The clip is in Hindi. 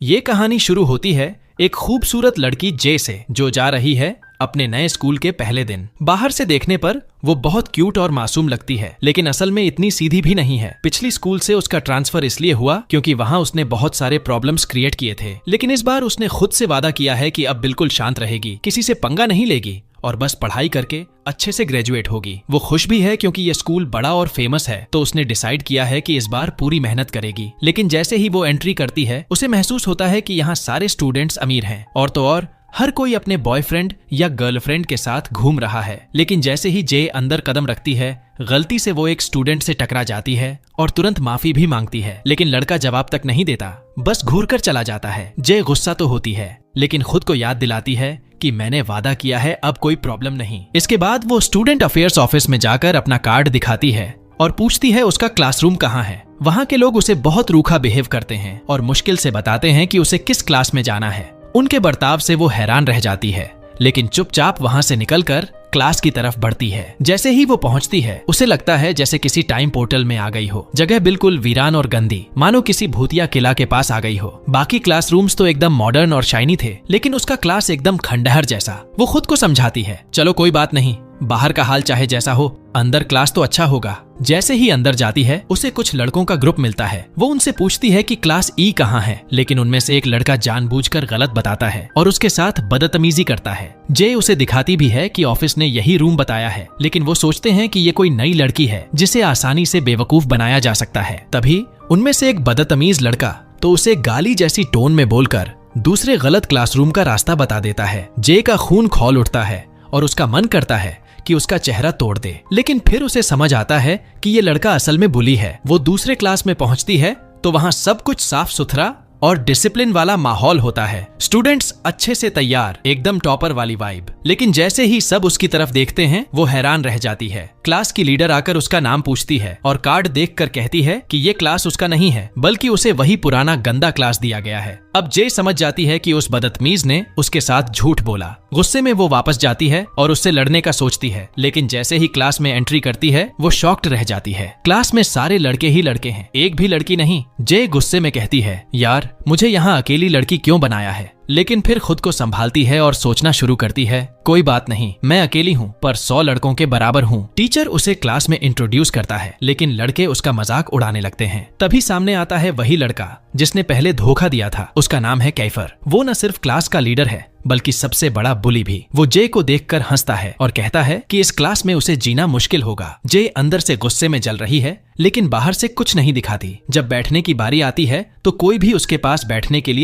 ये कहानी शुरू होती है एक खूबसूरत लड़की जे से, जो जा रही है अपने नए स्कूल के पहले दिन। बाहर से देखने पर वो बहुत क्यूट और मासूम लगती है, लेकिन असल में इतनी सीधी भी नहीं है। पिछली स्कूल से उसका ट्रांसफर इसलिए हुआ क्योंकि वहाँ उसने बहुत सारे प्रॉब्लम्स क्रिएट किए थे, लेकिन इस बार उसने खुद से वादा किया है कि अब बिल्कुल शांत रहेगी, किसी से पंगा नहीं लेगी और बस पढ़ाई करके अच्छे से ग्रेजुएट होगी। वो खुश भी है क्योंकि ये स्कूल बड़ा और फेमस है, तो उसने डिसाइड किया है कि इस बार पूरी मेहनत करेगी। लेकिन जैसे ही वो एंट्री करती है, उसे महसूस होता है कि यहाँ सारे स्टूडेंट्स अमीर हैं और तो और हर कोई अपने बॉयफ्रेंड या गर्लफ्रेंड के साथ घूम रहा है। लेकिन जैसे ही जे अंदर कदम रखती है, गलती से वो एक स्टूडेंट से टकरा जाती है और तुरंत माफी भी मांगती है, लेकिन लड़का जवाब तक नहीं देता, बस घूर कर चला जाता है। जे गुस्सा तो होती है, लेकिन खुद को याद दिलाती है कि मैंने वादा किया है, अब कोई प्रॉब्लम नहीं। इसके बाद वो स्टूडेंट अफेयर्स ऑफिस में जाकर अपना कार्ड दिखाती है और पूछती है उसका क्लासरूम कहाँ है। वहाँ के लोग उसे बहुत रूखा बिहेव करते हैं और मुश्किल से बताते हैं कि उसे किस क्लास में जाना है। उनके बर्ताव से वो हैरान रह जाती है, लेकिन चुपचाप वहाँ से निकलकर क्लास की तरफ बढ़ती है। जैसे ही वो पहुंचती है, उसे लगता है जैसे किसी टाइम पोर्टल में आ गई हो। जगह बिल्कुल वीरान और गंदी, मानो किसी भूतिया किला के पास आ गई हो। बाकी क्लासरूम्स तो एकदम मॉडर्न और शाइनी थे, लेकिन उसका क्लास एकदम खंडहर जैसा। वो खुद को समझाती है, चलो कोई बात नहीं, बाहर का हाल चाहे जैसा हो, अंदर क्लास तो अच्छा होगा। जैसे ही अंदर जाती है, उसे कुछ लड़कों का ग्रुप मिलता है। वो उनसे पूछती है कि क्लास ई कहाँ है, लेकिन उनमें से एक लड़का जानबूझकर गलत बताता है और उसके साथ बदतमीजी करता है। जे उसे दिखाती भी है कि ऑफिस ने यही रूम बताया है, लेकिन वो सोचते हैं कि ये कोई नई लड़की है जिसे आसानी से बेवकूफ बनाया जा सकता है। तभी उनमें से एक बदतमीज लड़का तो उसे गाली जैसी टोन में बोलकर दूसरे गलत क्लासरूम का रास्ता बता देता है। जे का खून खौल उठता है और उसका मन करता है कि उसका चेहरा तोड़ दे, लेकिन फिर उसे समझ आता है कि ये लड़का असल में बुली है। वो दूसरे क्लास में पहुंचती है तो वहां सब कुछ साफ सुथरा और डिसिप्लिन वाला माहौल होता है। स्टूडेंट्स अच्छे से तैयार, एकदम टॉपर वाली वाइब। लेकिन जैसे ही सब उसकी तरफ देखते हैं, वो हैरान रह जाती है। क्लास की लीडर आकर उसका नाम पूछती है और कार्ड देखकर कहती है कि ये क्लास उसका नहीं है, बल्कि उसे वही पुराना गंदा क्लास दिया गया है। अब जे समझ जाती है कि उस बदतमीज ने उसके साथ झूठ बोला। गुस्से में वो वापस जाती है और उससे लड़ने का सोचती है, लेकिन जैसे ही क्लास में एंट्री करती है, वो शॉक्ड रह जाती है। क्लास में सारे लड़के ही लड़के हैं, एक भी लड़की नहीं। जे गुस्से में कहती है, यार मुझे यहाँ अकेली लड़की क्यों बनाया है, लेकिन फिर खुद को संभालती है और सोचना शुरू करती है, कोई बात नहीं, मैं अकेली हूँ पर 100 लड़कों के बराबर हूँ। टीचर उसे क्लास में इंट्रोड्यूस करता है, लेकिन लड़के उसका मजाक उड़ाने लगते हैं। तभी सामने आता है वही लड़का जिसने पहले धोखा दिया था। उसका नाम है कैफर। वो न सिर्फ क्लास का लीडर है, बल्कि सबसे बड़ा बुली भी। वो जे को देखकर हंसता है और कहता है कि इस क्लास में उसे जीना मुश्किल होगा। जे अंदर से गुस्से में जल रही है, लेकिन बाहर से कुछ नहीं दिखाती। जब बैठने की बारी आती है तो कोई भी उसके पास बैठने के लिए